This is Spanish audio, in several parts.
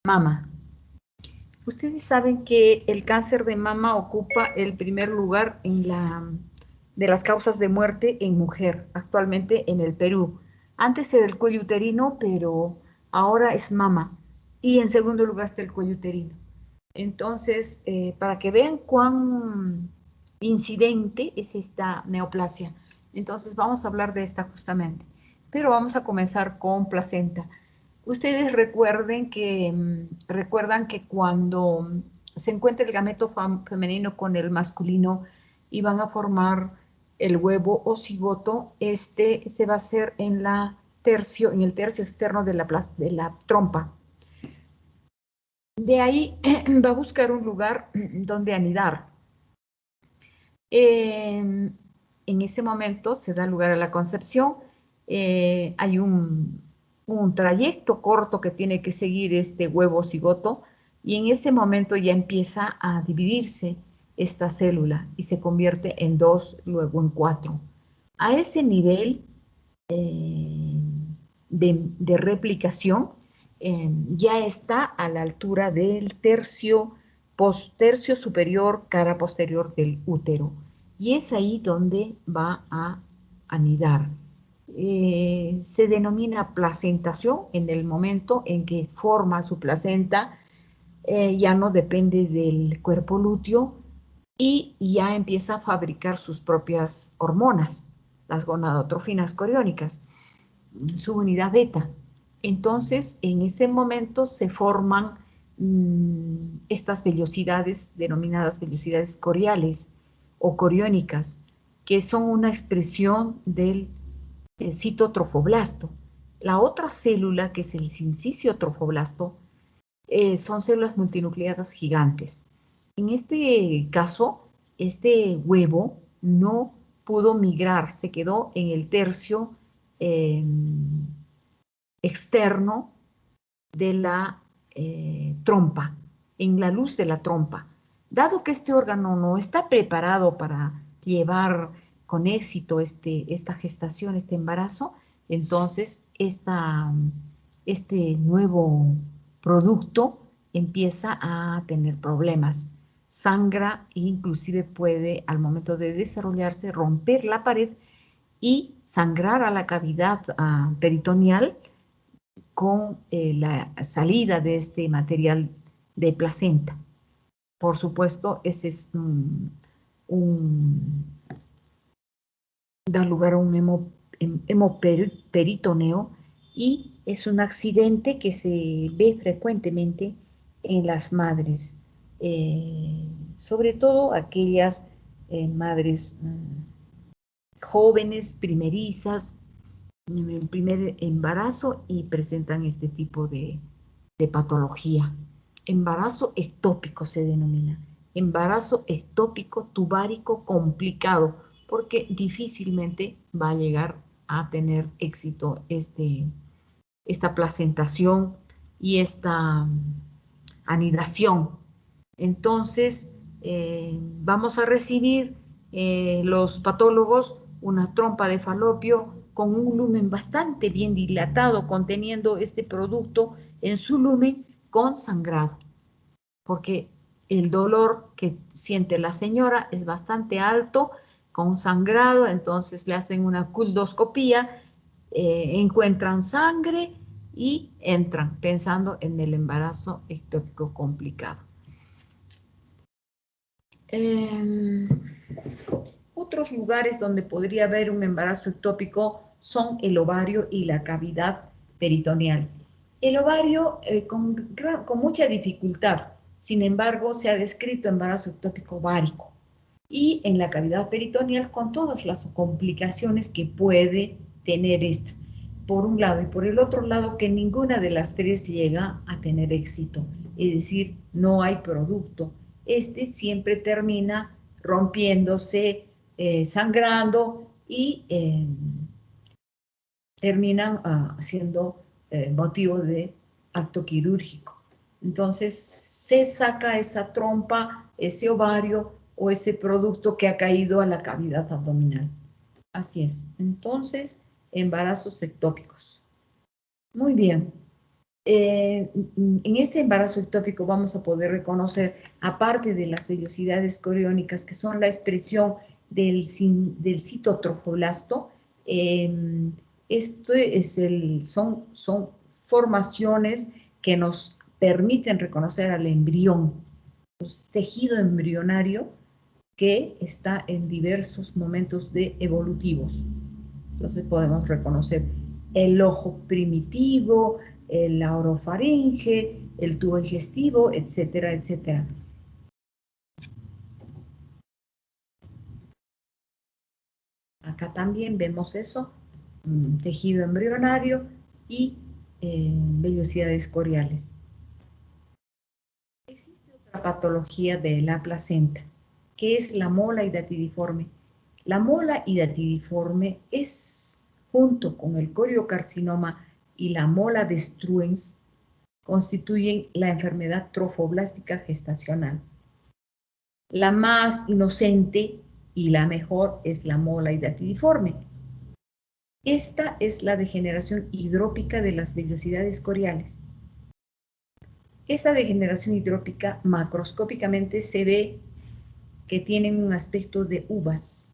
Mama. Ustedes saben que el cáncer de mama ocupa el primer lugar de las causas de muerte en mujer, actualmente en el Perú. Antes era el cuello uterino, pero ahora es mama. Y en segundo lugar está el cuello uterino. Entonces, para que vean cuán incidente es esta neoplasia. Entonces, vamos a hablar de esta justamente. Pero vamos a comenzar con placenta. Ustedes recuerdan que cuando se encuentra el gameto femenino con el masculino y van a formar el huevo o cigoto, este se va a hacer en en el tercio externo de la trompa. De ahí va a buscar un lugar donde anidar. En ese momento se da lugar a la concepción. Hay un trayecto corto que tiene que seguir este huevo cigoto y en ese momento ya empieza a dividirse esta célula y se convierte en dos, luego en cuatro. A ese nivel de replicación ya está a la altura del tercio superior, cara posterior del útero. Y es ahí donde va a anidar. Se denomina placentación en el momento en que forma su placenta, ya no depende del cuerpo lúteo y ya empieza a fabricar sus propias hormonas, las gonadotrofinas coriónicas, su unidad beta. Entonces, en ese momento se forman estas vellosidades denominadas vellosidades coriales o coriónicas, que son una expresión del citotrofoblasto. La otra célula, que es el sincicio-trofoblasto, son células multinucleadas gigantes. En este caso, este huevo no pudo migrar, se quedó en el tercio eh, externo de la trompa, en la luz de la trompa. Dado que este órgano no está preparado para llevar con éxito esta gestación, este embarazo, entonces este nuevo producto empieza a tener problemas. Sangra e inclusive puede, al momento de desarrollarse, romper la pared y sangrar a la cavidad peritoneal con la salida de este material de placenta. Por supuesto, ese es da lugar a un hemoperitoneo y es un accidente que se ve frecuentemente en las madres, sobre todo aquellas madres jóvenes, primerizas, en el primer embarazo y presentan este tipo de patología. Embarazo ectópico se denomina. Embarazo ectópico tubárico complicado, porque difícilmente va a llegar a tener éxito esta placentación y esta anidación. Entonces, vamos a recibir los patólogos una trompa de falopio con un lumen bastante bien dilatado, conteniendo este producto en su lumen con sangrado, porque el dolor que siente la señora es bastante alto, con sangrado, entonces le hacen una coldoscopía, encuentran sangre y entran pensando en el embarazo ectópico complicado. Otros lugares donde podría haber un embarazo ectópico son el ovario y la cavidad peritoneal. El ovario con mucha dificultad, sin embargo, se ha descrito embarazo ectópico ovárico y en la cavidad peritoneal con todas las complicaciones que puede tener esta, por un lado, y por el otro lado que ninguna de las tres llega a tener éxito, es decir, no hay producto. Este siempre termina rompiéndose, sangrando y terminan siendo motivo de acto quirúrgico. Entonces se saca esa trompa, ese ovario o ese producto que ha caído a la cavidad abdominal. Así es. Entonces, embarazos ectópicos. Muy bien. En ese embarazo ectópico vamos a poder reconocer, aparte de las vellosidades coriónicas, que son la expresión del citotrofoblasto, esto es son formaciones que nos permiten reconocer al embrión, tejido embrionario que está en diversos momentos evolutivos. Entonces podemos reconocer el ojo primitivo, la orofaringe, el tubo digestivo, etcétera, etcétera. Acá también vemos eso, tejido embrionario y vellosidades coriales. Existe otra patología de la placenta, que es la mola hidatidiforme. La mola hidatidiforme es, junto con el coriocarcinoma y la mola destruens, constituyen la enfermedad trofoblástica gestacional. La más inocente y la mejor es la mola hidatidiforme. Esta es la degeneración hidrópica de las vellosidades coriales. Esta degeneración hidrópica macroscópicamente se ve que tienen un aspecto de uvas,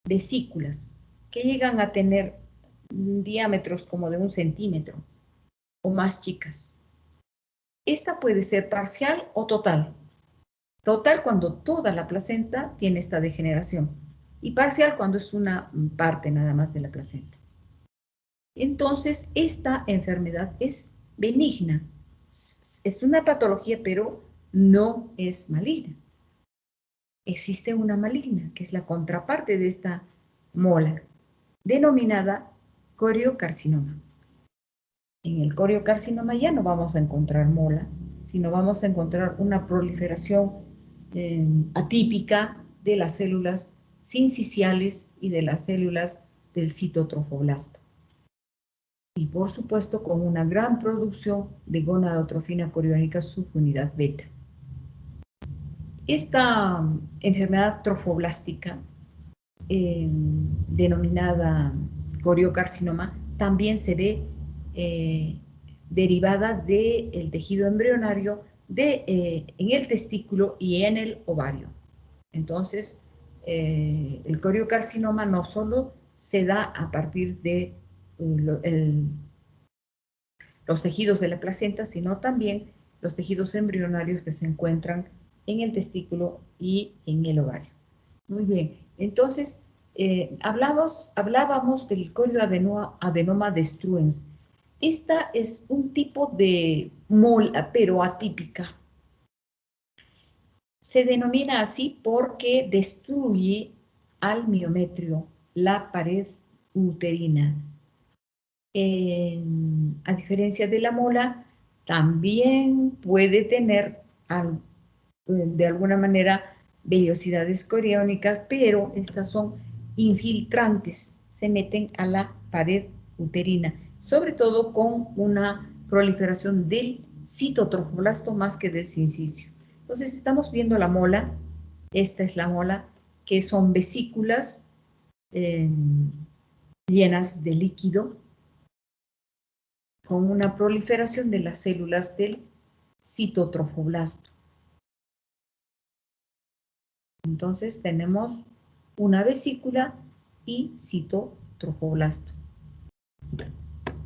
vesículas, que llegan a tener diámetros como de 1 centímetro o más chicas. Esta puede ser parcial o total. Total cuando toda la placenta tiene esta degeneración y parcial cuando es una parte nada más de la placenta. Entonces, esta enfermedad es benigna. Es una patología, pero no es maligna. Existe una maligna, que es la contraparte de esta mola, denominada coriocarcinoma. En el coriocarcinoma ya no vamos a encontrar mola, sino vamos a encontrar una proliferación atípica de las células sinciciales y de las células del citotrofoblasto. Y por supuesto con una gran producción de gonadotrofina coriónica subunidad beta. Esta enfermedad trofoblástica, denominada coriocarcinoma, también se ve derivada del tejido embrionario en el testículo y en el ovario. Entonces, el coriocarcinoma no solo se da a partir de los tejidos de la placenta, sino también los tejidos embrionarios que se encuentran en el testículo y en el ovario. Muy bien, entonces hablábamos del corioadenoma destruens. Esta es un tipo de mola, pero atípica. Se denomina así porque destruye al miometrio, la pared uterina. A diferencia de la mola, también puede tener de alguna manera vellosidades coriónicas, pero estas son infiltrantes, se meten a la pared uterina, sobre todo con una proliferación del citotrofoblasto más que del sincicio. Entonces estamos viendo la mola, esta es la mola, que son vesículas llenas de líquido, con una proliferación de las células del citotrofoblasto. Entonces tenemos una vesícula y citotrofoblasto.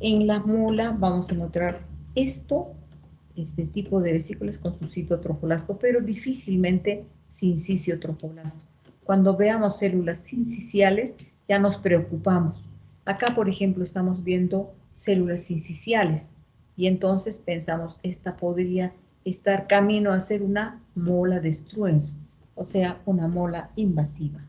En la mola vamos a encontrar este tipo de vesículas con su citotrofoblasto, pero difícilmente sincicio-trofoblasto. Cuando veamos células sinciciales ya nos preocupamos. Acá, por ejemplo, estamos viendo células sinciciales y entonces pensamos, esta podría estar camino a ser una mola destruens, o sea, una mola invasiva.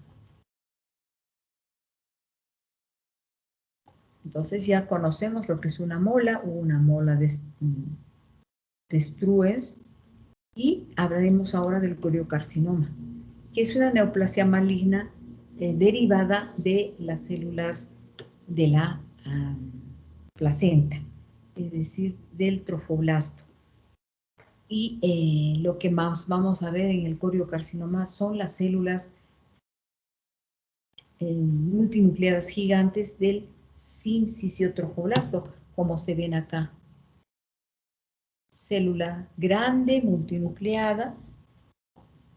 Entonces ya conocemos lo que es una mola o una mola destruens y hablaremos ahora del coriocarcinoma, que es una neoplasia maligna derivada de las células de la placenta, es decir, del trofoblasto. Y lo que más vamos a ver en el coriocarcinoma son las células multinucleadas gigantes del sincicio-trofoblasto, como se ven acá. célula grande, multinucleada,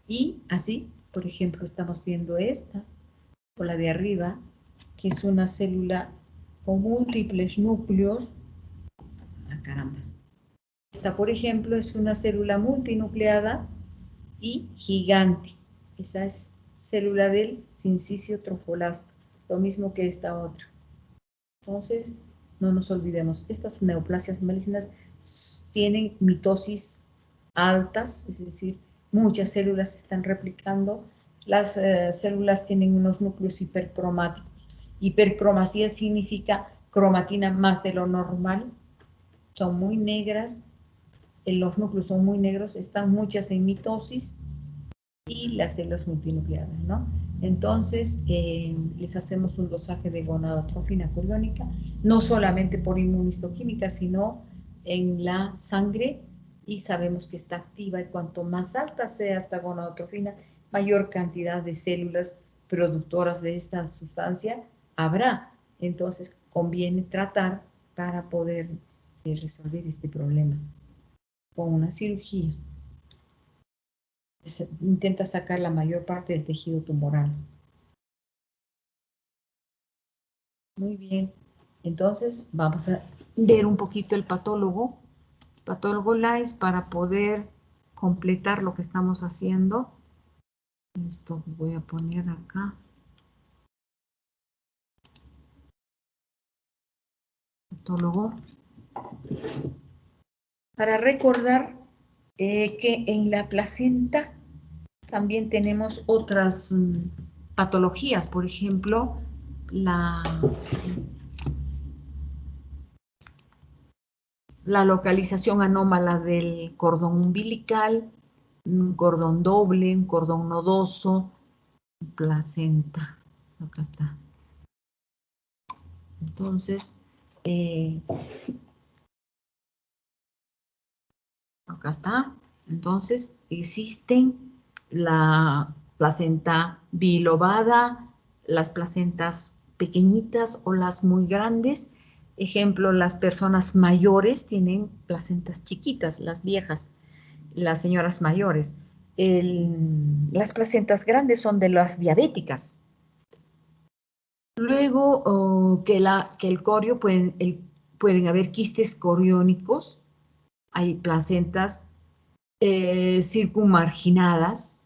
y así, por ejemplo, estamos viendo esta, o la de arriba, que es una célula con múltiples núcleos. Ah, caramba. Esta, por ejemplo, es una célula multinucleada y gigante. Esa es célula del sincicio trofoblasto, lo mismo que esta otra. Entonces, no nos olvidemos, estas neoplasias malignas tienen mitosis altas, es decir, muchas células se están replicando. Las células tienen unos núcleos hipercromáticos. Hipercromacia significa cromatina más de lo normal. Son muy negras, los núcleos son muy negros, están muchas en mitosis y las células multinucleadas, ¿no? Entonces, les hacemos un dosaje de gonadotrofina coriónica, no solamente por inmunistoquímica, sino en la sangre, y sabemos que está activa, y cuanto más alta sea esta gonadotrofina, mayor cantidad de células productoras de esta sustancia habrá. Entonces, conviene tratar para poder resolver este problema con una cirugía. Se intenta sacar la mayor parte del tejido tumoral. Muy bien. Entonces, vamos a ver un poquito el patólogo Lyles, para poder completar lo que estamos haciendo. Esto voy a poner acá. Patólogo. Para recordar que en la placenta también tenemos otras patologías, por ejemplo, la localización anómala del cordón umbilical, un cordón doble, un cordón nodoso, placenta. Acá está. Entonces, acá está. Entonces, existen la placenta bilobada, las placentas pequeñitas o las muy grandes. Ejemplo, las personas mayores tienen placentas chiquitas, las viejas, las señoras mayores. Las placentas grandes son de las diabéticas. Luego, que el corio pueden haber quistes coriónicos, hay placentas circunmarginadas,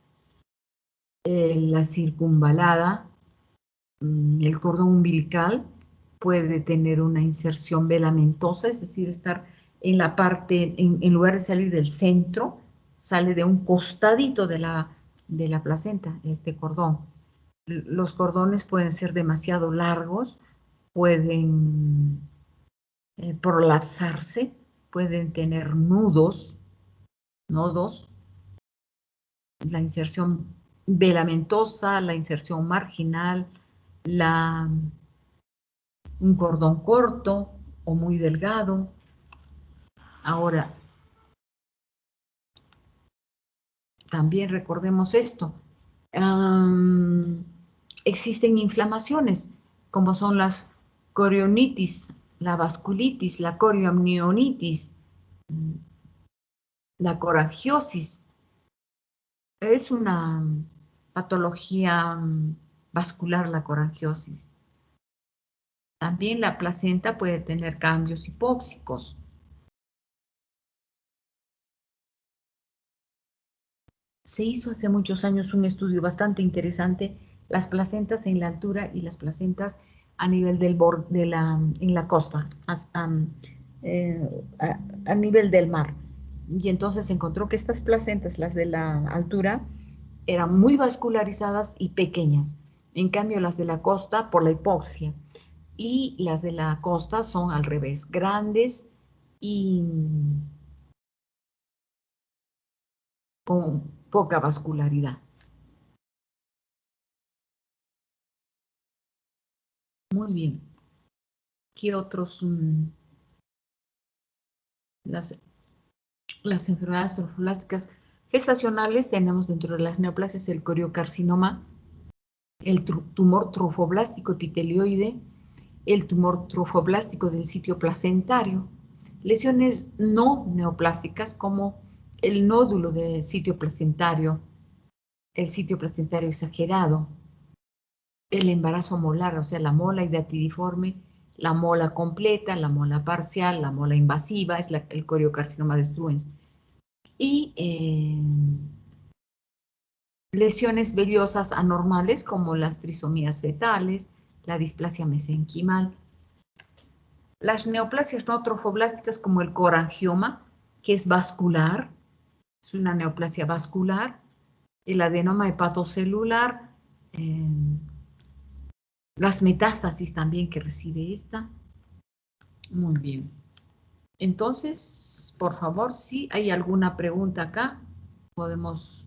la circunvalada, el cordón umbilical puede tener una inserción velamentosa, es decir, estar en la parte, en lugar de salir del centro, sale de un costadito de la placenta, este cordón. Los cordones pueden ser demasiado largos, pueden prolapsarse, pueden tener nodos, la inserción velamentosa, la inserción marginal, un cordón corto o muy delgado. Ahora, también recordemos esto. Existen inflamaciones, como son las corionitis, la vasculitis, la corioamnionitis, la corangiosis. Es una patología vascular, la corangiosis. También la placenta puede tener cambios hipóxicos. Se hizo hace muchos años un estudio bastante interesante, las placentas en la altura y las placentas a nivel del borde en la costa, a nivel del mar. Y entonces se encontró que estas placentas, las de la altura, eran muy vascularizadas y pequeñas. En cambio, las de la costa, por la hipoxia, y las de la costa son al revés, grandes y con poca vascularidad. Muy bien. ¿Qué otros? Las enfermedades trofoblásticas gestacionales tenemos dentro de las neoplasias el coriocarcinoma, el tumor trofoblástico epitelioide, el tumor trofoblástico del sitio placentario. Lesiones no neoplásicas como el nódulo del sitio placentario, el sitio placentario exagerado, el embarazo molar, o sea, la mola hidatidiforme, la mola completa, la mola parcial, la mola invasiva, es el coriocarcinoma destruens. Y lesiones vellosas anormales como las trisomías fetales, la displasia mesenquimal. Las neoplasias no trofoblásticas como el corangioma, que es vascular, es una neoplasia vascular, el adenoma hepatocelular, las metástasis también que recibe esta. Muy bien. Entonces, por favor, si hay alguna pregunta acá, podemos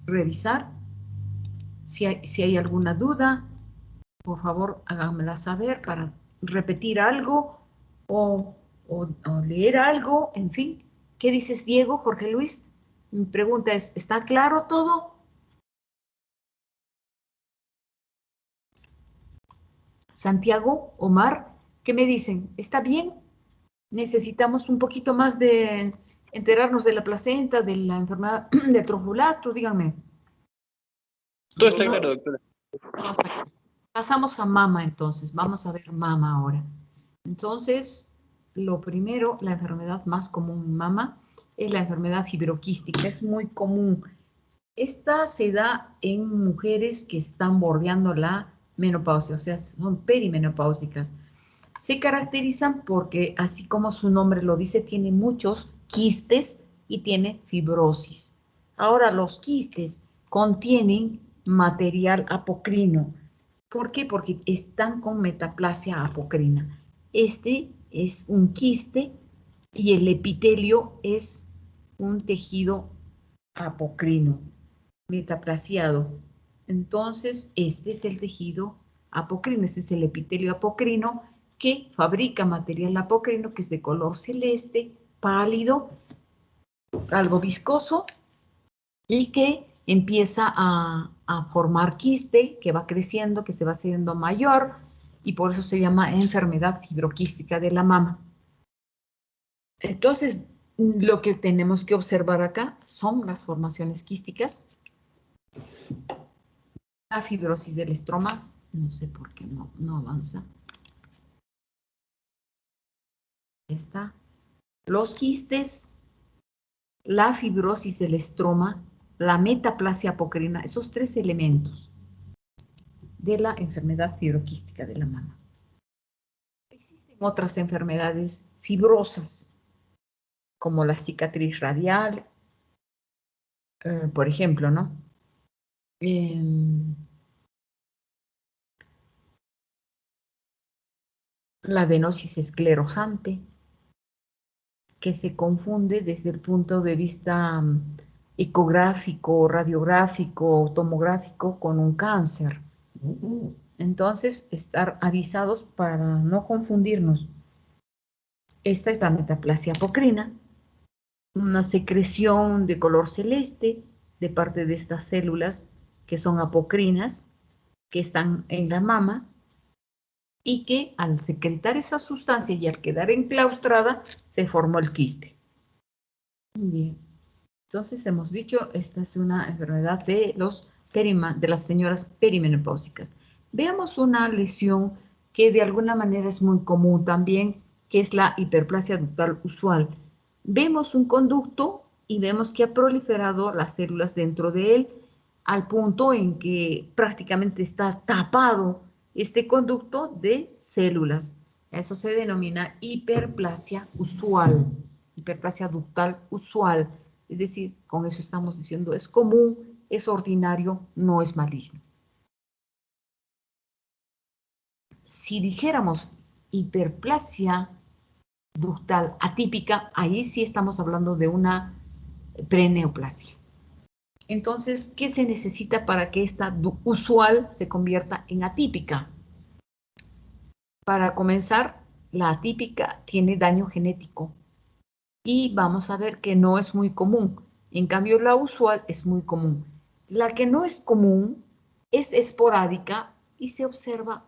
revisar. Si hay alguna duda, por favor, háganmela saber para repetir algo o leer algo, en fin. ¿Qué dices, Diego, Jorge Luis? Mi pregunta es, ¿está claro todo? Santiago, Omar, ¿qué me dicen? ¿Está bien? Necesitamos un poquito más de enterarnos de la placenta, de la enfermedad del trofulastro, díganme. Todo Si está no, claro, doctora. pasamos a mama entonces, vamos a ver mama ahora. Entonces, lo primero, la enfermedad más común en mama es la enfermedad fibroquística, es muy común. Esta se da en mujeres que están bordeando la menopausia, o sea, son perimenopáusicas. Se caracterizan porque, así como su nombre lo dice, tiene muchos quistes y tiene fibrosis. Ahora, los quistes contienen material apocrino. ¿Por qué? Porque están con metaplasia apocrina. Este es un quiste y el epitelio es un tejido apocrino, metaplasiado. Entonces, este es el tejido apocrino, este es el epitelio apocrino que fabrica material apocrino que es de color celeste, pálido, algo viscoso y que empieza a formar quiste, que va creciendo, que se va haciendo mayor y por eso se llama enfermedad fibroquística de la mama. Entonces, lo que tenemos que observar acá son las formaciones quísticas, la fibrosis del estroma, no sé por qué no avanza. Está. Los quistes, la fibrosis del estroma, la metaplasia apocrina, esos tres elementos de la enfermedad fibroquística de la mama. Existen otras enfermedades fibrosas, como la cicatriz radial, por ejemplo, ¿no? La adenosis esclerosante, que se confunde desde el punto de vista ecográfico, radiográfico, tomográfico con un cáncer. Entonces, estar avisados para no confundirnos. Esta es la metaplasia apocrina, una secreción de color celeste de parte de estas células que son apocrinas, que están en la mama, y que al secretar esa sustancia y al quedar enclaustrada, se formó el quiste. Muy bien. Entonces hemos dicho, esta es una enfermedad de las señoras perimenopáusicas. Veamos una lesión que de alguna manera es muy común también, que es la hiperplasia ductal usual. Vemos un conducto y vemos que ha proliferado las células dentro de él al punto en que prácticamente está tapado este conducto de células. Eso se denomina hiperplasia usual, hiperplasia ductal usual. Es decir, con eso estamos diciendo, es común, es ordinario, no es maligno. Si dijéramos hiperplasia ductal atípica, ahí sí estamos hablando de una preneoplasia. Entonces, ¿qué se necesita para que esta usual se convierta en atípica? Para comenzar, la atípica tiene daño genético y vamos a ver que no es muy común. En cambio, la usual es muy común. La que no es común es esporádica y se observa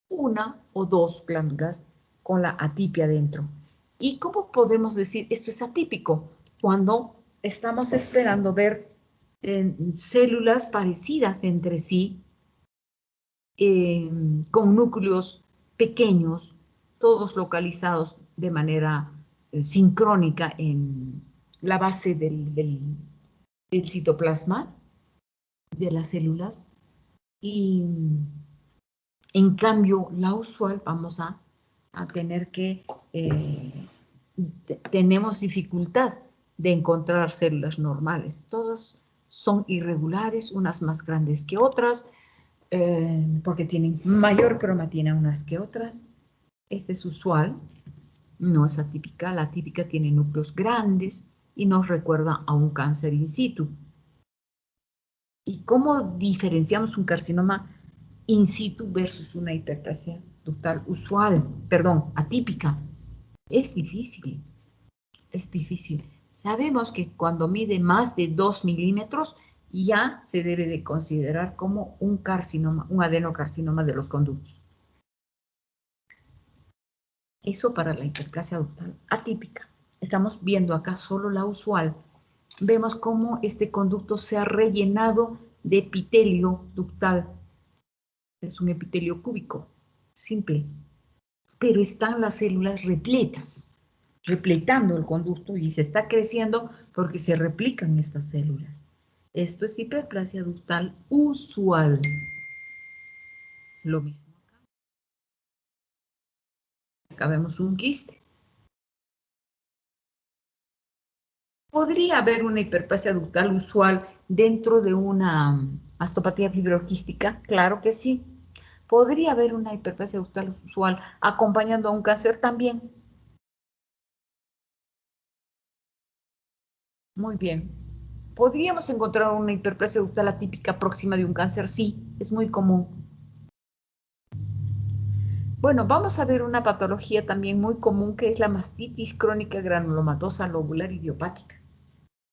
una o dos glándulas con la atipia dentro. ¿Y cómo podemos decir esto es atípico? Cuando estamos esperando ver células parecidas entre sí, con núcleos pequeños, todos localizados de manera sincrónica en la base del citoplasma de las células. Y en cambio, la usual vamos a tener que, tenemos dificultad de encontrar células normales. Todas son irregulares, unas más grandes que otras, porque tienen mayor cromatina unas que otras. Este es usual, no es atípica. La atípica tiene núcleos grandes y nos recuerda a un cáncer in situ. ¿Y cómo diferenciamos un carcinoma in situ versus una hiperplasia ductal usual, perdón, atípica? Es difícil, es difícil. Sabemos que cuando mide más de 2 milímetros ya se debe de considerar como un carcinoma, un adenocarcinoma de los conductos. Eso para la hiperplasia ductal atípica. Estamos viendo acá solo la usual. Vemos cómo este conducto se ha rellenado de epitelio ductal. Es un epitelio cúbico, simple. Pero están las células repletas, repletando el conducto y se está creciendo porque se replican estas células. Esto es hiperplasia ductal usual. Lo mismo acá. Acá vemos un quiste. ¿Podría haber una hiperplasia ductal usual dentro de una mastopatía fibroquística? Claro que sí. ¿Podría haber una hiperplasia ductal usual acompañando a un cáncer? También. Muy bien. ¿Podríamos encontrar una hiperplasia ductal atípica próxima de un cáncer? Sí, es muy común. Bueno, vamos a ver una patología también muy común que es la mastitis crónica granulomatosa lobular idiopática.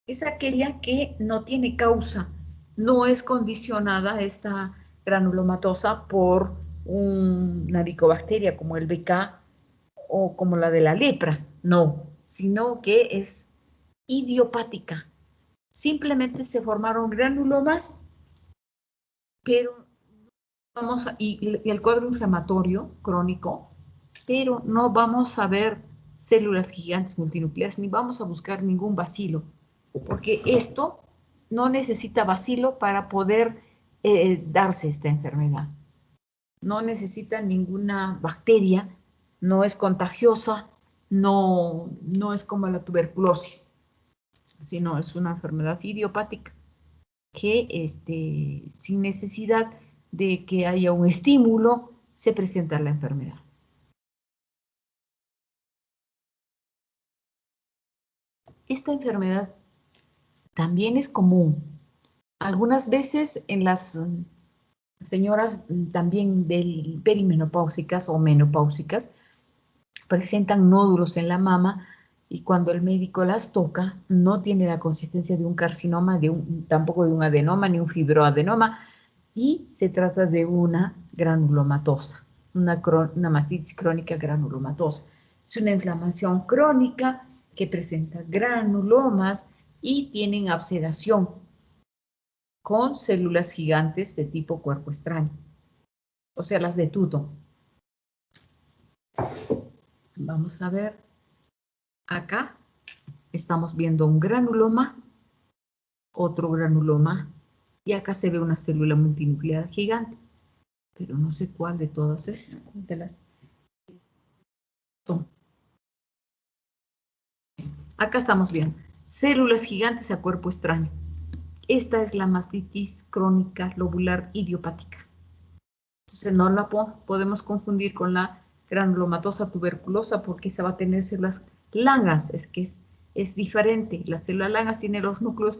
Es aquella que no tiene causa, no es condicionada esta granulomatosa por una helicobacteria como el BK o como la de la lepra, no, sino que es idiopática. Simplemente se formaron granulomas, pero y el cuadro inflamatorio crónico, pero no vamos a ver células gigantes multinucleadas ni vamos a buscar ningún bacilo, porque esto no necesita bacilo para poder darse esta enfermedad. No necesita ninguna bacteria, no es contagiosa, no es como la tuberculosis, sino es una enfermedad idiopática que sin necesidad de que haya un estímulo, se presenta la enfermedad. Esta enfermedad también es común. Algunas veces en las señoras también perimenopáusicas o menopáusicas presentan nódulos en la mama y cuando el médico las toca no tiene la consistencia de un carcinoma, tampoco de un adenoma ni un fibroadenoma, y se trata de una granulomatosa, una mastitis crónica granulomatosa. Es una inflamación crónica que presenta granulomas y tienen absedación con células gigantes de tipo cuerpo extraño, o sea, las de tuto. Vamos a ver, acá estamos viendo un granuloma, otro granuloma, y acá se ve una célula multinucleada gigante, pero no sé cuál de todas es, de las. Acá estamos viendo células gigantes a cuerpo extraño. Esta es la mastitis crónica lobular idiopática. Entonces no la podemos confundir con la granulomatosa tuberculosa porque esa va a tener células Langhans, es que es diferente. La célula Langhans tiene los núcleos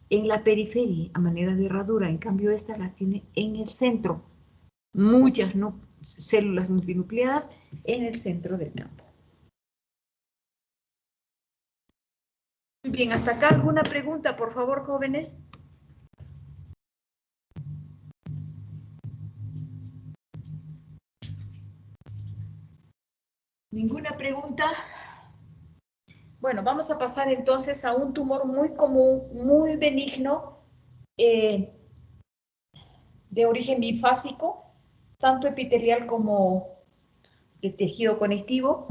en la periferia a manera de herradura, en cambio esta la tiene en el centro. Muchas células multinucleadas en el centro del campo. Muy bien, hasta acá alguna pregunta, por favor, jóvenes. ¿Ninguna pregunta? Bueno, vamos a pasar entonces a un tumor muy común, muy benigno, de origen bifásico, tanto epitelial como de tejido conectivo,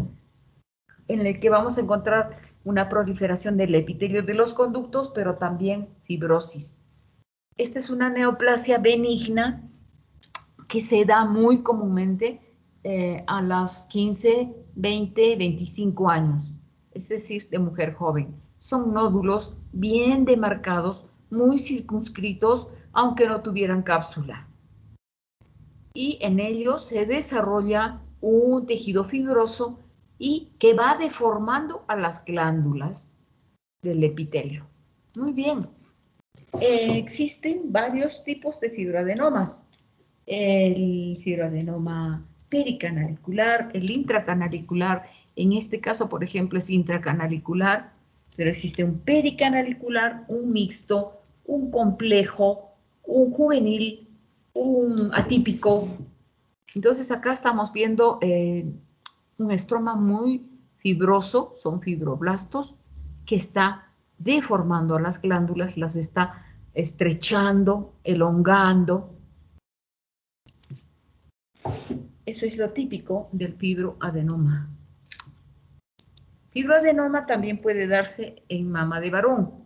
en el que vamos a encontrar una proliferación del epitelio de los conductos, pero también fibrosis. Esta es una neoplasia benigna que se da muy comúnmente a las 15, 20, 25 años, es decir, de mujer joven. Son nódulos bien demarcados, muy circunscritos, aunque no tuvieran cápsula. Y en ellos se desarrolla un tejido fibroso y que va deformando a las glándulas del epitelio. Muy bien. Existen varios tipos de fibroadenomas. El fibroadenoma pericanalicular, el intracanalicular, en este caso, por ejemplo, es intracanalicular, pero existe un pericanalicular, un mixto, un complejo, un juvenil, un atípico. Entonces acá estamos viendo un estroma muy fibroso, son fibroblastos, que está deformando a las glándulas, las está estrechando, elongando. Eso es lo típico del fibroadenoma. Fibroadenoma también puede darse en mama de varón.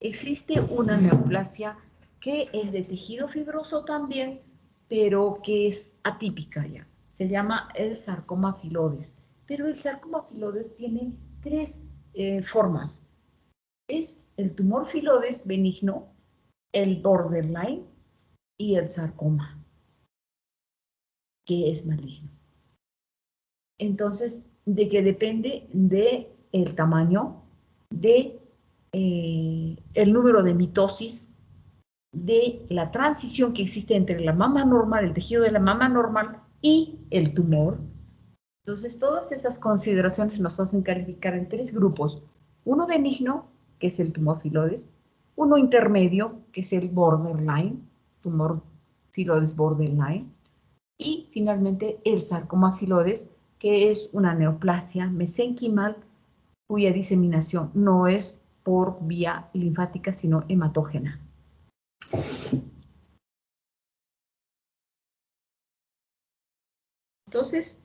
Existe una neoplasia que es de tejido fibroso también, pero que es atípica ya. Se llama el sarcoma filodes. Pero el sarcoma filodes tiene tres formas. Es el tumor filodes benigno, el borderline y el sarcoma, que es maligno. Entonces, de que depende del tamaño, de el número de mitosis, de la transición que existe entre la mama normal, el tejido de la mama normal y el tumor. Entonces, todas esas consideraciones nos hacen calificar en tres grupos. Uno benigno, que es el tumor filodes, uno intermedio, que es el borderline, tumor filodes borderline, y finalmente el sarcoma filodes, que es una neoplasia mesenquimal cuya diseminación no es por vía linfática, sino hematógena. Entonces,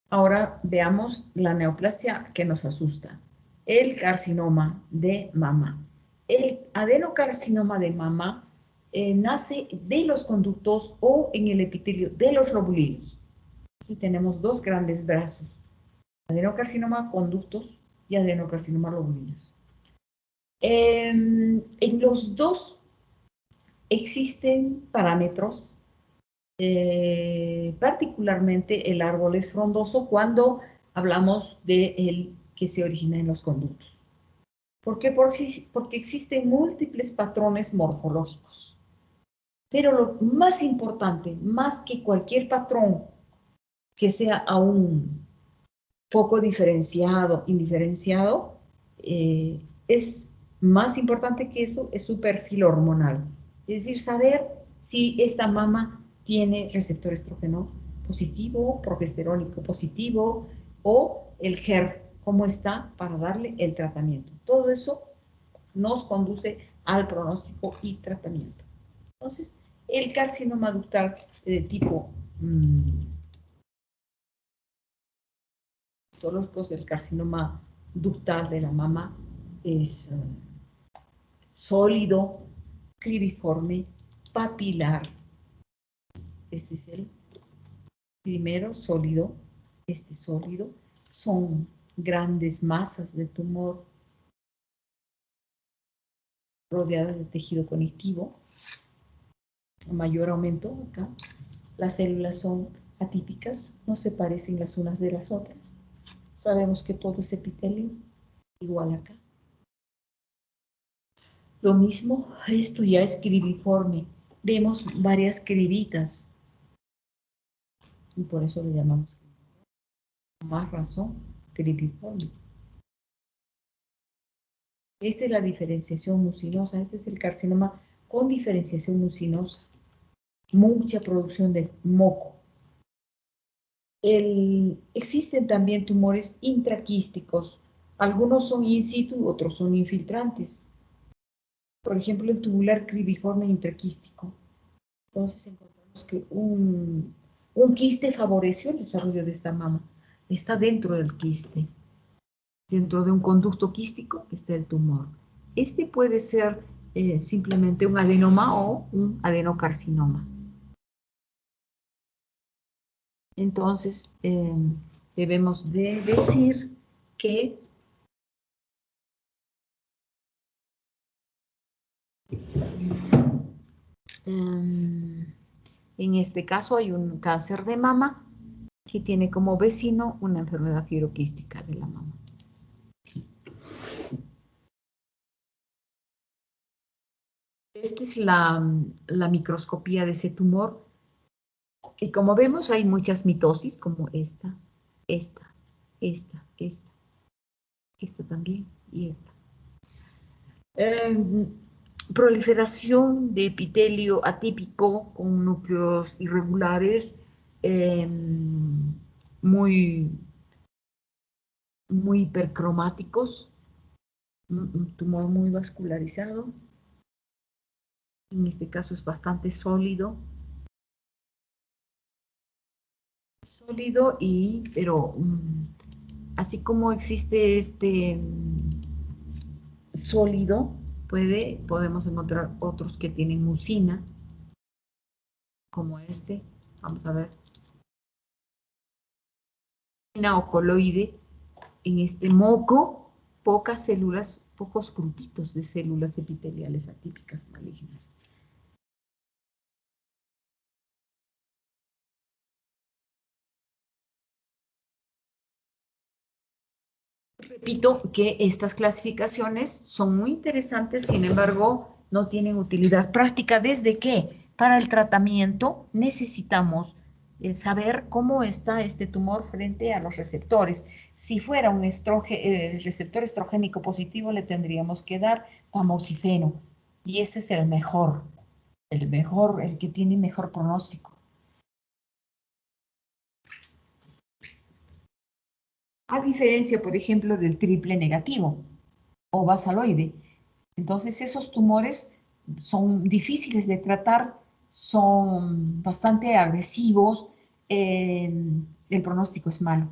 ahora veamos la neoplasia que nos asusta, el carcinoma de mama. El adenocarcinoma de mama nace de los conductos o en el epitelio de los lobulillos. Entonces, tenemos dos grandes brazos, adenocarcinoma conductos y adenocarcinoma lobulillos. En los dos existen parámetros, particularmente el árbol es frondoso cuando hablamos de el que se origina en los conductos. ¿Por qué? Porque existen múltiples patrones morfológicos. Pero lo más importante, más que cualquier patrón que sea aún poco diferenciado, indiferenciado, es más importante que eso, es su perfil hormonal. Es decir, saber si esta mama tiene receptor estrógeno positivo, progesterónico positivo o el HER, cómo está para darle el tratamiento. Todo eso nos conduce al pronóstico y tratamiento. Entonces, el carcinoma ductal de tipo histológicos del carcinoma ductal de la mama es sólido, cribiforme, papilar. Este es el primero, sólido. Este sólido. Son grandes masas de tumor rodeadas de tejido conectivo. Mayor aumento acá. Las células son atípicas, no se parecen las unas de las otras. Sabemos que todo es epitelio, igual acá. Lo mismo, esto ya es cribiforme. Vemos varias cribitas. Y por eso le llamamos cribiforme. Más razón, cribiforme. Esta es la diferenciación mucinosa. Este es el carcinoma con diferenciación mucinosa. Mucha producción de moco. Existen también tumores intraquísticos. Algunos son in situ, otros son infiltrantes. Por ejemplo, el tubular cribiforme intraquístico. Entonces encontramos que un quiste favoreció el desarrollo de esta mama. Está dentro del quiste. Dentro de un conducto quístico está el tumor. Este puede ser simplemente un adenoma o un adenocarcinoma. Entonces, debemos de decir que en este caso hay un cáncer de mama que tiene como vecino una enfermedad fibroquística de la mama. Esta es la microscopía de ese tumor. Y como vemos, hay muchas mitosis, como esta también y esta. Proliferación de epitelio atípico con núcleos irregulares, muy hipercromáticos, un tumor muy vascularizado. En este caso es bastante sólido. Pero así como existe este sólido, podemos encontrar otros que tienen mucina, como este. Vamos a ver. Mucina o coloide. En este moco, pocas células, pocos grupitos de células epiteliales atípicas malignas. Repito que estas clasificaciones son muy interesantes, sin embargo, no tienen utilidad práctica desde que para el tratamiento necesitamos saber cómo está este tumor frente a los receptores. Si fuera un receptor estrogénico positivo, le tendríamos que dar tamoxifeno, y ese es el que tiene mejor pronóstico. A diferencia, por ejemplo, del triple negativo o basaloide. Entonces, esos tumores son difíciles de tratar, son bastante agresivos, el pronóstico es malo.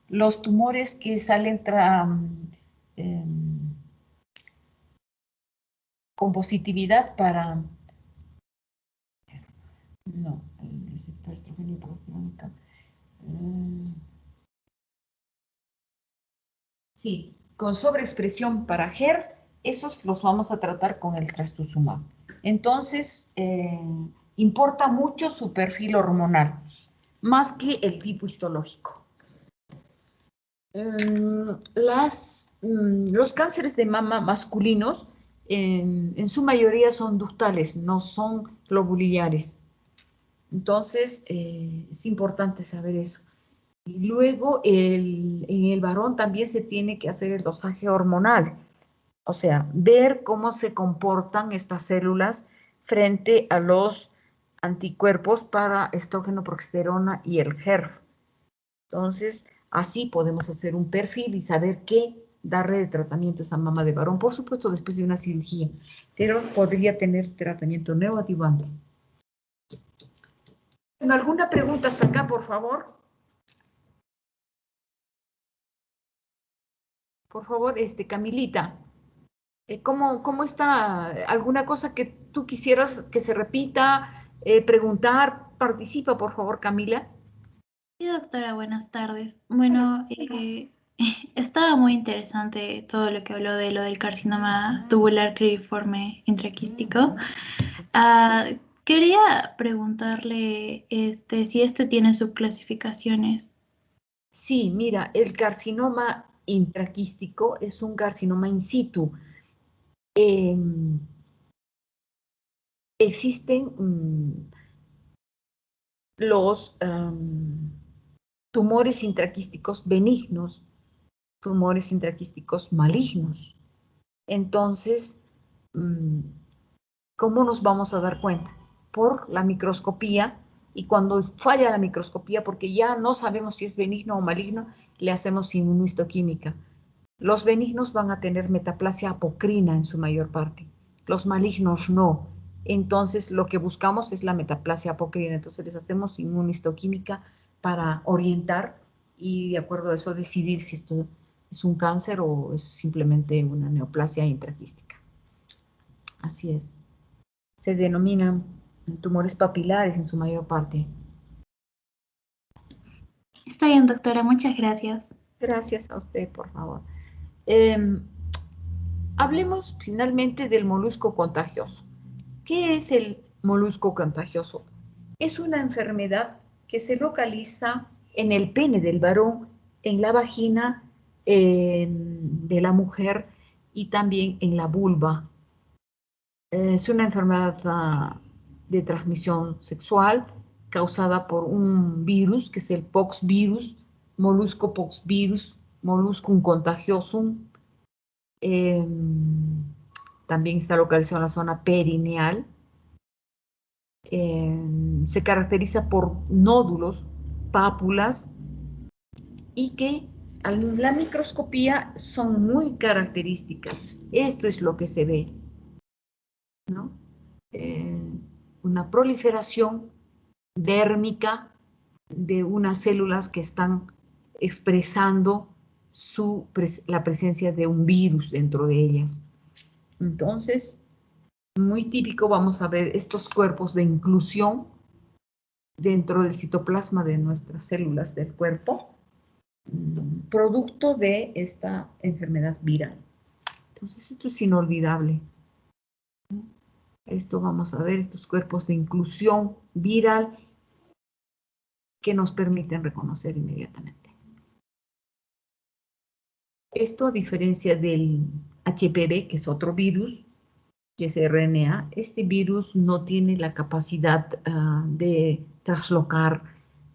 Los tumores que salen con positividad para... No, el receptor estrógeno y progesterona. Sí, con sobreexpresión para HER, esos los vamos a tratar con el trastuzumab. Entonces, importa mucho su perfil hormonal, más que el tipo histológico. Los cánceres de mama masculinos, en su mayoría son ductales, no son lobularios. Entonces, es importante saber eso. Y luego, en el varón también se tiene que hacer el dosaje hormonal, o sea, ver cómo se comportan estas células frente a los anticuerpos para estrógeno, progesterona y el HER. Entonces, así podemos hacer un perfil y saber qué darle de tratamiento a esa mama de varón, por supuesto después de una cirugía, pero podría tener tratamiento neoadjuvante. ¿Alguna pregunta hasta acá, por favor? Por favor, Camilita, ¿cómo está? ¿Alguna cosa que tú quisieras que se repita? Preguntar, participa, por favor, Camila. Sí, doctora, buenas tardes. Buenas Bueno, tardes. estaba muy interesante todo lo que habló de lo del carcinoma tubular cribiforme intraquístico. Ah, quería preguntarle si este tiene subclasificaciones. Sí, mira, el carcinoma intraquístico es un carcinoma in situ. Existen los tumores intraquísticos benignos, tumores intraquísticos malignos. Entonces, ¿cómo nos vamos a dar cuenta? Por la microscopía y cuando falla la microscopía, porque ya no sabemos si es benigno o maligno, le hacemos inmunohistoquímica. Los benignos van a tener metaplasia apocrina en su mayor parte, los malignos no. Entonces, lo que buscamos es la metaplasia apocrina. Entonces, les hacemos inmunohistoquímica para orientar y de acuerdo a eso decidir si esto es un cáncer o es simplemente una neoplasia intraquística. Así es. Se denominan tumores papilares en su mayor parte. Está bien, doctora, muchas gracias. Gracias a usted, por favor. Hablemos finalmente del molusco contagioso. ¿Qué es el molusco contagioso? Es una enfermedad que se localiza en el pene del varón, en la vagina de la mujer y también en la vulva. Es una enfermedad de transmisión sexual causada por un virus, que es el poxvirus, molusco poxvirus, molluscum contagiosum. También está localizado en la zona perineal. Se caracteriza por nódulos, pápulas, y que a la microscopía son muy características. Esto es lo que se ve, ¿no? Una proliferación dérmica de unas células que están expresando la presencia de un virus dentro de ellas. Entonces, muy típico, vamos a ver estos cuerpos de inclusión dentro del citoplasma de nuestras células del cuerpo, producto de esta enfermedad viral. Entonces, esto es inolvidable. Esto vamos a ver, estos cuerpos de inclusión viral que nos permiten reconocer inmediatamente. Esto, a diferencia del HPV, que es otro virus, que es RNA, este virus no tiene la capacidad de traslocar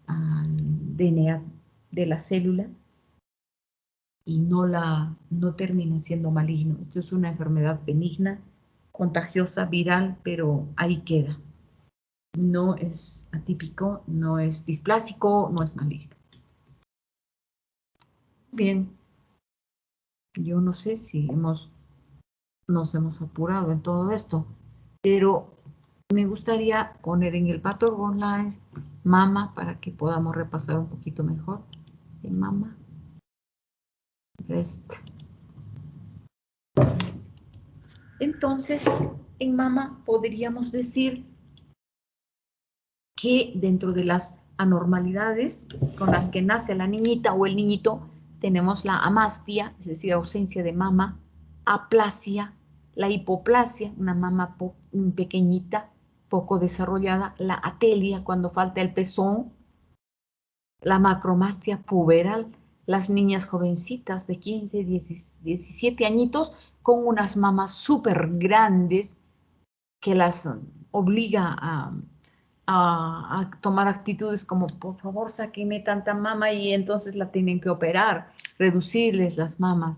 DNA de la célula y no termina siendo maligno. Esta es una enfermedad benigna, contagiosa, viral, pero ahí queda. No es atípico, no es displásico, no es maligno. Bien, yo no sé si nos hemos apurado en todo esto, pero me gustaría poner en el Pathology Online mama para que podamos repasar un poquito mejor. En mama, breast. Entonces, en mama podríamos decir que dentro de las anormalidades con las que nace la niñita o el niñito, tenemos la amastia, es decir, ausencia de mama, aplasia, la hipoplasia, una mama pequeñita, poco desarrollada, la atelia, cuando falta el pezón, la macromastia puberal, las niñas jovencitas de 15, 17 añitos con unas mamas súper grandes que las obliga a tomar actitudes como, por favor, sáqueme tanta mama, y entonces la tienen que operar, reducirles las mamas.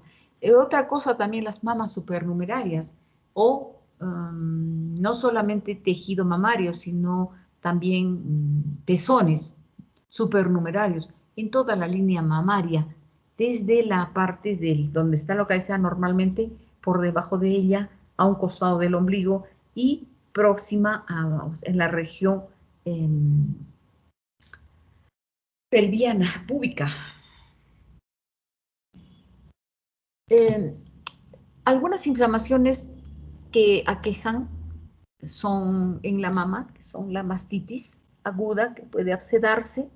Otra cosa también, las mamas supernumerarias, o no solamente tejido mamario, sino también pezones supernumerarios en toda la línea mamaria, desde la parte donde está localizada normalmente, por debajo de ella, a un costado del ombligo y próxima en la región pelviana, púbica. Algunas inflamaciones que aquejan son en la mama, que son la mastitis aguda, que puede abscedarse.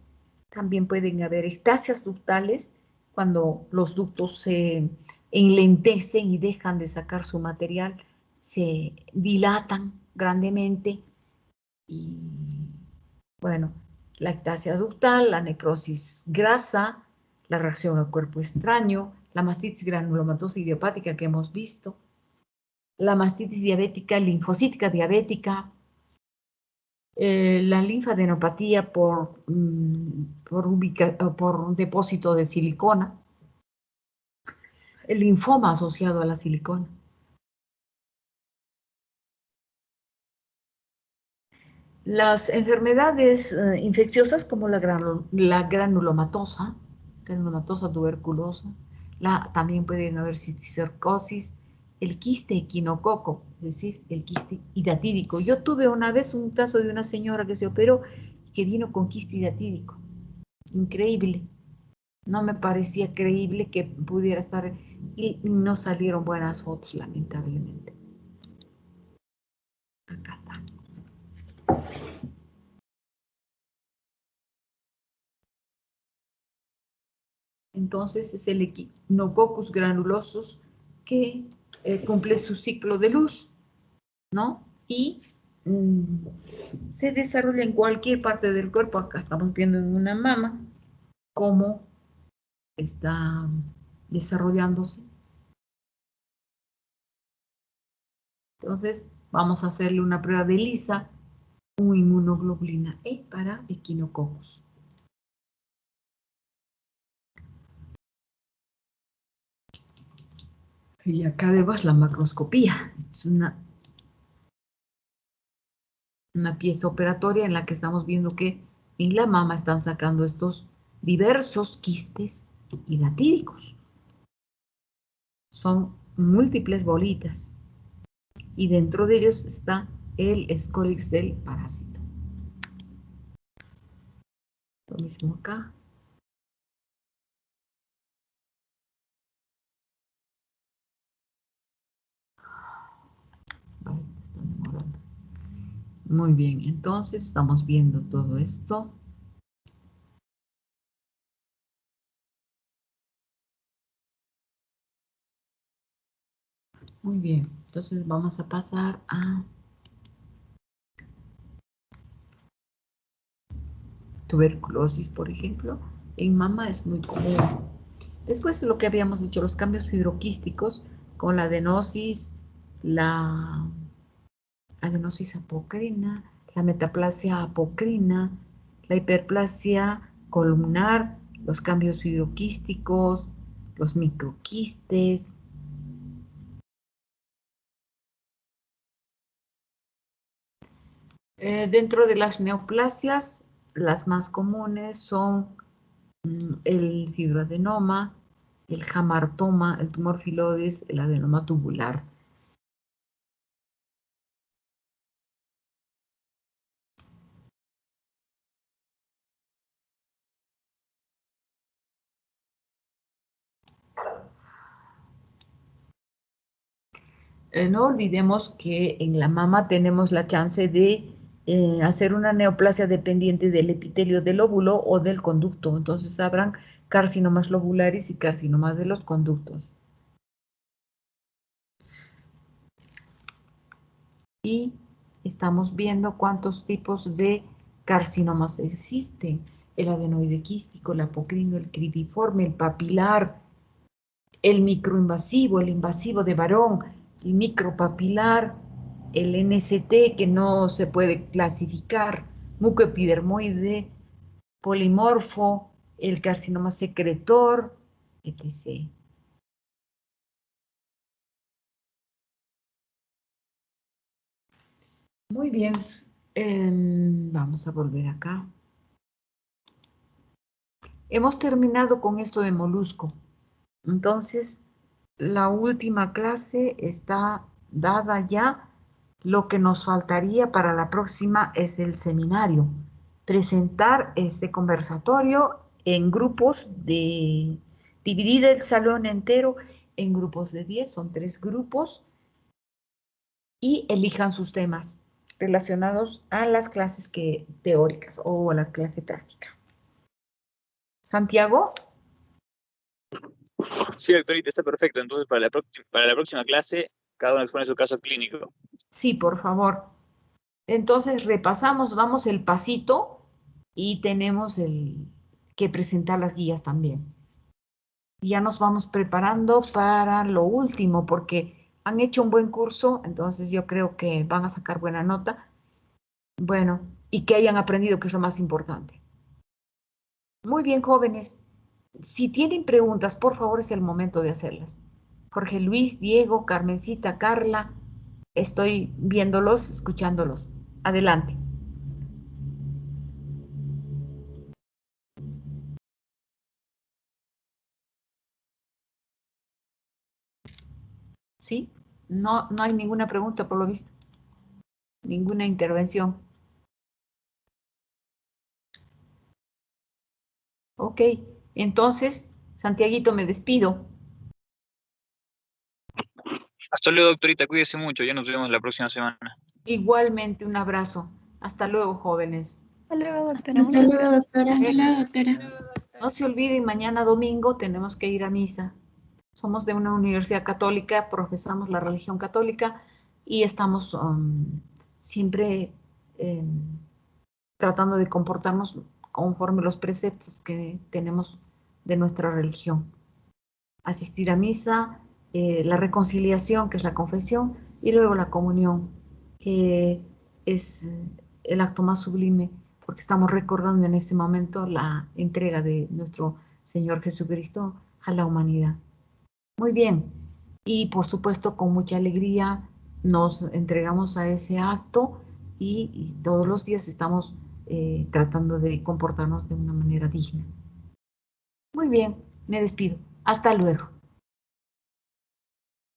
También pueden haber ectasias ductales, cuando los ductos se enlentecen y dejan de sacar su material, se dilatan grandemente. Y bueno, la ectasia ductal, la necrosis grasa, la reacción al cuerpo extraño, la mastitis granulomatosa idiopática que hemos visto, la mastitis diabética, linfocítica diabética, la linfadenopatía por un depósito de silicona, el linfoma asociado a la silicona. Las enfermedades infecciosas como la granulomatosa, tuberculosa, también pueden haber cisticercosis, el quiste equinococo, es decir, el quiste hidatídico. Yo tuve una vez un caso de una señora que se operó que vino con quiste hidatídico. Increíble. No me parecía creíble que pudiera estar y no salieron buenas fotos, lamentablemente. Acá está. Entonces es el Echinococcus granulosus que cumple su ciclo de luz, ¿no? Y se desarrolla en cualquier parte del cuerpo. Acá estamos viendo en una mama cómo está desarrollándose. Entonces vamos a hacerle una prueba de ELISA o inmunoglobulina E para Echinococcus. Y acá vemos la macroscopía. Es una pieza operatoria en la que estamos viendo que en la mama están sacando estos diversos quistes hidatídicos. Son múltiples bolitas y dentro de ellos está el escólix del parásito. Lo mismo acá. Vale, está demorando. Muy bien, entonces estamos viendo todo esto. Muy bien, entonces vamos a pasar a tuberculosis, por ejemplo. En mama es muy común. Después de lo que habíamos dicho, los cambios fibroquísticos con la adenosis, la adenosis apocrina, la metaplasia apocrina, la hiperplasia columnar, los cambios fibroquísticos, los microquistes. Dentro de las neoplasias, las más comunes son el fibroadenoma, el hamartoma, el tumor filoides, el adenoma tubular. No olvidemos que en la mama tenemos la chance de hacer una neoplasia dependiente del epitelio del óvulo o del conducto. Entonces habrán carcinomas lobulares y carcinomas de los conductos. Y estamos viendo cuántos tipos de carcinomas existen. El adenoide quístico, el apocrino, el cribiforme, el papilar, el microinvasivo, el invasivo de Barón, el micropapilar, el NST que no se puede clasificar, mucoepidermoide, polimorfo, el carcinoma secretor, etc. Muy bien, vamos a volver acá. Hemos terminado con esto de molusco. Entonces, la última clase está dada ya. Lo que nos faltaría para la próxima es el seminario. Presentar este conversatorio en grupos de... Dividir el salón entero en grupos de 10, son 3 grupos, y elijan sus temas relacionados a las clases teóricas o a la clase práctica. Santiago. Sí, doctorita, está perfecto. Entonces, para la próxima clase, cada uno expone su caso clínico. Sí, por favor. Entonces repasamos, damos el pasito y tenemos que presentar las guías también. Ya nos vamos preparando para lo último porque han hecho un buen curso, entonces yo creo que van a sacar buena nota. Bueno, y que hayan aprendido, que es lo más importante. Muy bien, jóvenes. Si tienen preguntas, por favor, es el momento de hacerlas. Jorge Luis, Diego, Carmencita, Carla, estoy viéndolos, escuchándolos. Adelante. ¿Sí? No hay ninguna pregunta por lo visto. Ninguna intervención. Ok, entonces, Santiaguito, me despido. Hasta luego, doctorita, cuídese mucho, ya nos vemos la próxima semana. Igualmente, un abrazo. Hasta luego, jóvenes. Hasta luego, doctora. Hasta Muchas luego, doctora. gracias. Hasta luego, doctora. No se olviden, mañana domingo tenemos que ir a misa. Somos de una universidad católica, profesamos la religión católica y estamos siempre tratando de comportarnos conforme los preceptos que tenemos de nuestra religión. Asistir a misa, la reconciliación, que es la confesión, y luego la comunión, que es el acto más sublime, porque estamos recordando en este momento la entrega de nuestro Señor Jesucristo a la humanidad. Muy bien, y por supuesto con mucha alegría nos entregamos a ese acto y todos los días estamos tratando de comportarnos de una manera digna. Muy bien, me despido. Hasta luego.